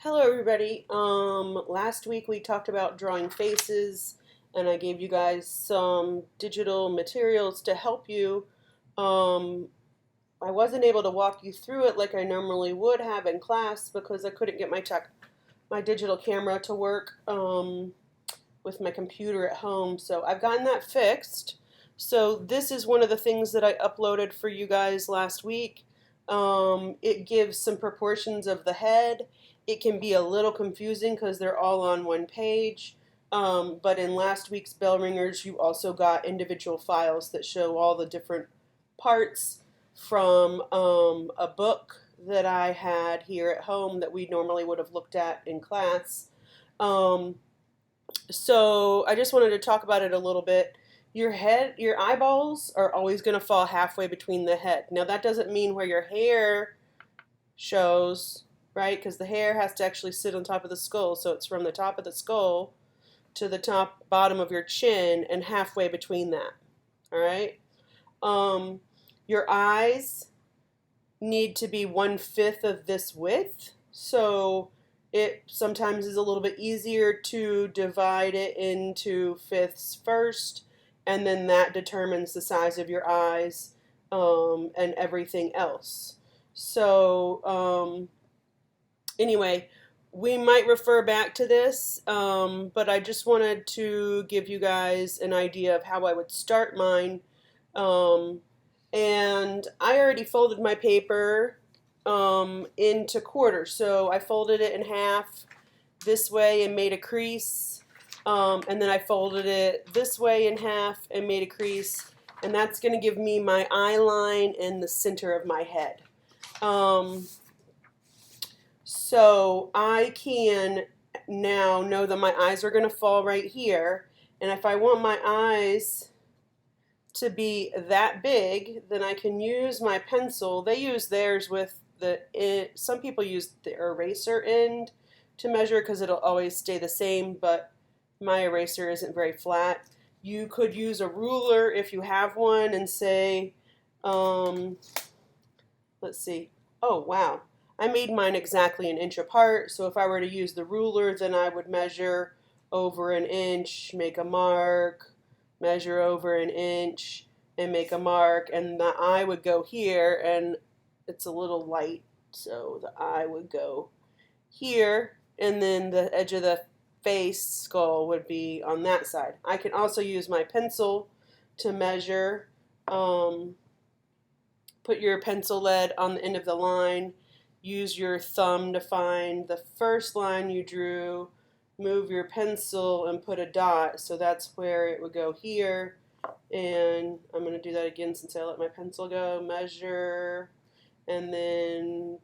Hello, everybody. Last week we talked about drawing faces, and I gave you guys some digital materials to help you. Um, I wasn't able to walk you through it like I normally would have in class because I couldn't get my digital camera to work with my computer at home. So I've gotten that fixed. So this is one of the things that I uploaded for you guys last week. It gives some proportions of the head. It can be a little confusing because they're all on one page. But in last week's bell ringers, you also got individual files that show all the different parts from a book that I had here at home that we normally would have looked at in class. Um, so I just wanted to talk about it a little bit. Your eyeballs are always going to fall halfway between the head. Now that doesn't mean where your hair shows, right? Because the hair has to actually sit on top of the skull. So it's from the top of the skull to the bottom of your chin and halfway between that. All right. Um, your eyes need to be 1/5 of this width. So it sometimes is a little bit easier to divide it into fifths first, and then that determines the size of your eyes and everything else. So anyway, we might refer back to this, but I just wanted to give you guys an idea of how I would start mine. Um, and I already folded my paper into quarters. So I folded it in half this way and made a crease. And then I folded it this way in half and made a crease. And that's going to give me my eye line in the center of my head. So I can now know that my eyes are going to fall right here. And if I want my eyes to be that big, then I can use my pencil. They use theirs with some people use the eraser end to measure because it'll always stay the same, but my eraser isn't very flat. You could use a ruler if you have one and say, um, let's see, oh wow, I made mine exactly 1 inch apart, so if I were to use the ruler, then I would measure over 1 inch, make a mark, measure over 1 inch, and make a mark, and the eye would go here, and it's a little light, so the eye would go here, and then the edge of the face skull would be on that side. I can also use my pencil to measure. Put your pencil lead on the end of the line. Use your thumb to find the first line you drew. Move your pencil and put a dot. So that's where it would go here. And I'm going to do that again since I let my pencil go. Measure and then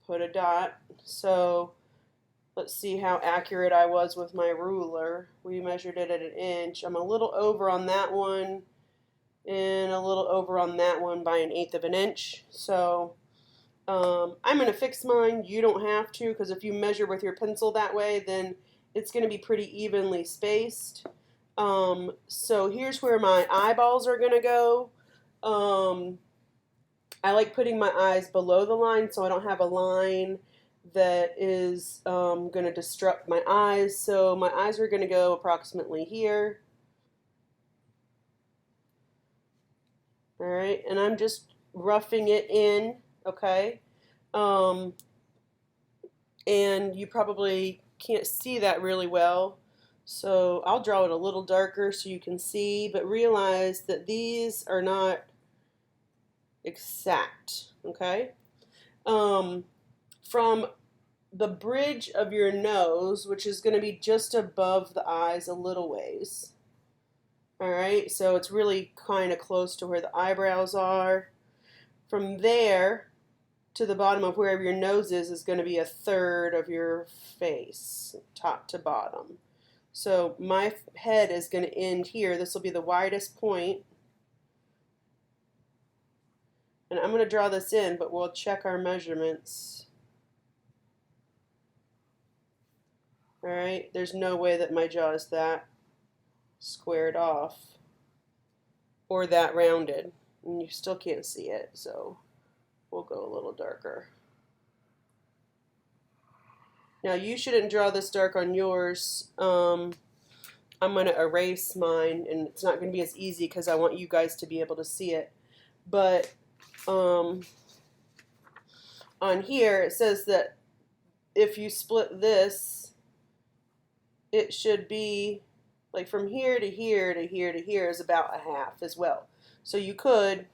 put a dot. So let's see how accurate I was with my ruler. We measured it at 1 inch. I'm a little over on that one and a little over on that one by 1/8 of an inch. So I'm going to fix mine. You don't have to, because if you measure with your pencil that way, then it's going to be pretty evenly spaced. So here's where my eyeballs are going to go. I like putting my eyes below the line so I don't have a line that is going to disrupt my eyes. So my eyes are going to go approximately here. All right, and I'm just roughing it in, okay? And you probably can't see that really well, so I'll draw it a little darker so you can see, but realize that these are not exact, okay? From the bridge of your nose, which is going to be just above the eyes a little ways. All right, so it's really kind of close to where the eyebrows are. From there to the bottom of wherever your nose is going to be 1/3 of your face, top to bottom. So my head is going to end here. This will be the widest point. And I'm going to draw this in, but we'll check our measurements. All right, there's no way that my jaw is that squared off or that rounded, and you still can't see it, so we'll go a little darker. Now you shouldn't draw this dark on yours. I'm going to erase mine, and it's not going to be as easy because I want you guys to be able to see it. But on here it says that if you split this, it should be like from here to here to here to here is about a half as well. So you could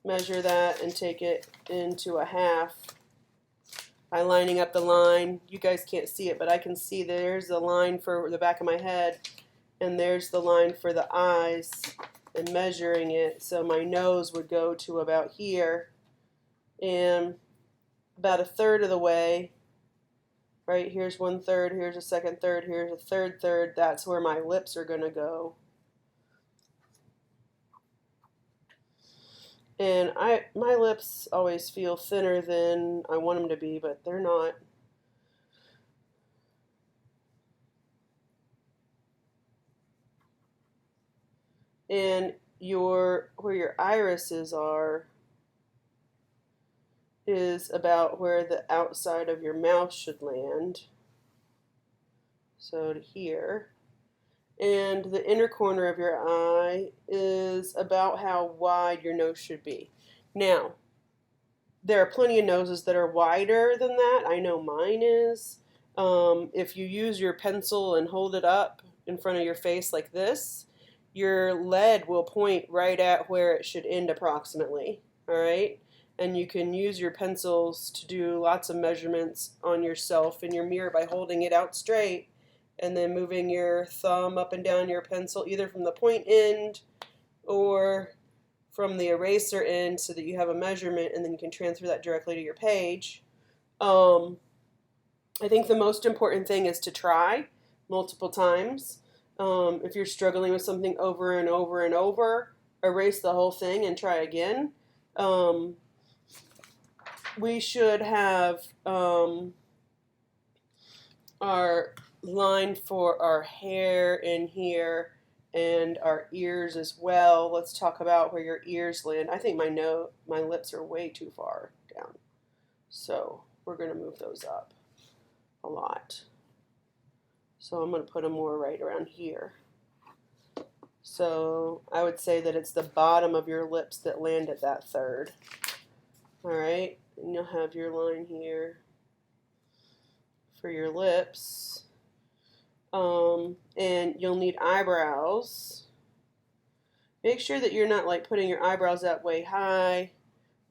measure that and take it into a half by lining up the line. You guys can't see it, but I can see there's the line for the back of my head, and there's the line for the eyes, and measuring it. So my nose would go to about here, and about a third of the way, right, here's 1/3, here's a second third, here's a third, that's where my lips are going to go. And my lips always feel thinner than I want them to be, but they're not. And where your irises are is about where the outside of your mouth should land. So to here. And the inner corner of your eye is about how wide your nose should be. Now, there are plenty of noses that are wider than that. I know mine is. If you use your pencil and hold it up in front of your face like this, your lead will point right at where it should end approximately, all right? And you can use your pencils to do lots of measurements on yourself in your mirror by holding it out straight and then moving your thumb up and down your pencil, either from the point end or from the eraser end, so that you have a measurement, and then you can transfer that directly to your page. I think the most important thing is to try multiple times. If you're struggling with something over and over and over, erase the whole thing and try again. We should have our line for our hair in here and our ears as well. Let's talk about where your ears land. I think my lips are way too far down, so we're going to move those up a lot. So I'm going to put them more right around here. So I would say that it's the bottom of your lips that land at that third. All right, and you'll have your line here for your lips. And you'll need eyebrows. Make sure that you're not like putting your eyebrows up way high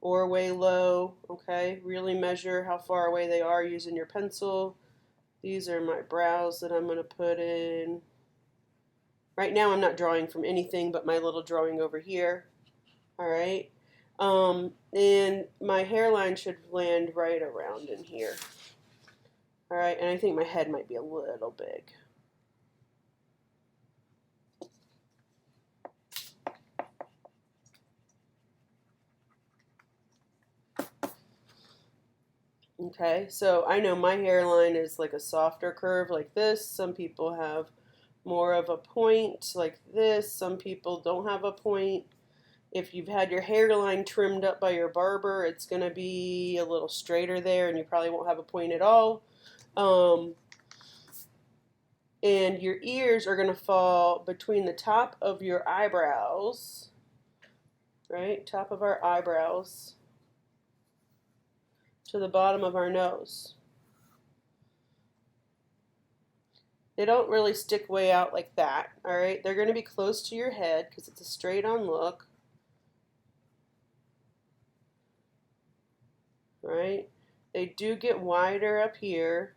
or way low, okay? Really measure how far away they are using your pencil. These are my brows that I'm going to put in. Right now I'm not drawing from anything but my little drawing over here. All right. And my hairline should land right around in here. All right, and I think my head might be a little big. Okay, so I know my hairline is like a softer curve like this. Some people have more of a point like this. Some people don't have a point. If you've had your hairline trimmed up by your barber, it's going to be a little straighter there, and you probably won't have a point at all. And your ears are going to fall between the top of your eyebrows, right? Top of our eyebrows to the bottom of our nose. They don't really stick way out like that, all right? They're going to be close to your head because it's a straight on look, right? They do get wider up here,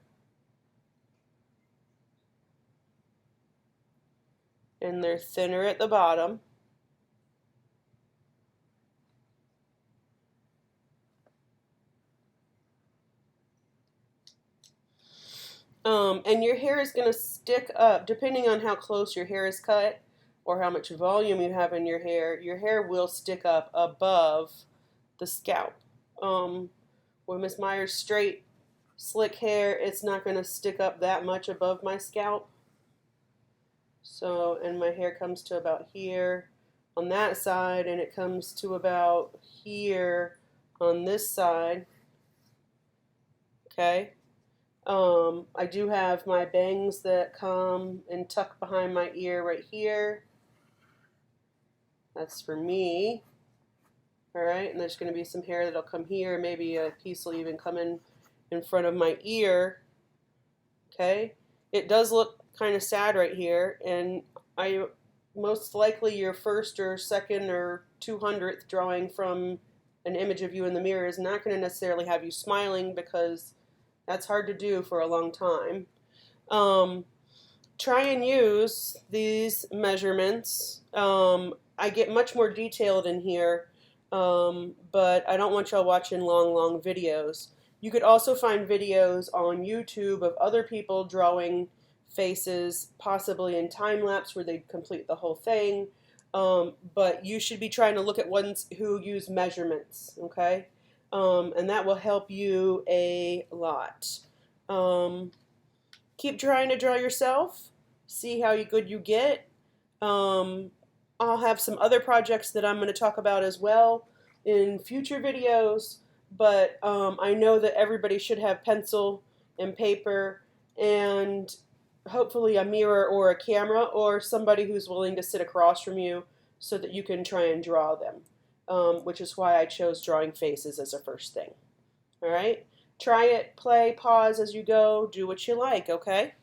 and they're thinner at the bottom. And your hair is going to stick up, depending on how close your hair is cut or how much volume you have in your hair will stick up above the scalp. With Miss Meyer's straight, slick hair, it's not going to stick up that much above my scalp. So, and my hair comes to about here on that side, and it comes to about here on this side. Okay? I do have my bangs that come and tuck behind my ear right here. That's for me. All right, and there's going to be some hair that'll come here. Maybe a piece will even come in front of my ear. Okay, it does look kind of sad right here, and I most likely your first or second or 200th drawing from an image of you in the mirror is not going to necessarily have you smiling, because that's hard to do for a long time. Try and use these measurements. I get much more detailed in here, but I don't want y'all watching long videos. You could also find videos on YouTube of other people drawing faces, possibly in time lapse where they complete the whole thing. But you should be trying to look at ones who use measurements, okay? And that will help you a lot. Keep trying to draw yourself. See how good you get. I'll have some other projects that I'm going to talk about as well in future videos, but I know that everybody should have pencil and paper and hopefully a mirror or a camera or somebody who's willing to sit across from you so that you can try and draw them, which is why I chose drawing faces as a first thing. All right? Try it, play, pause as you go, do what you like, okay?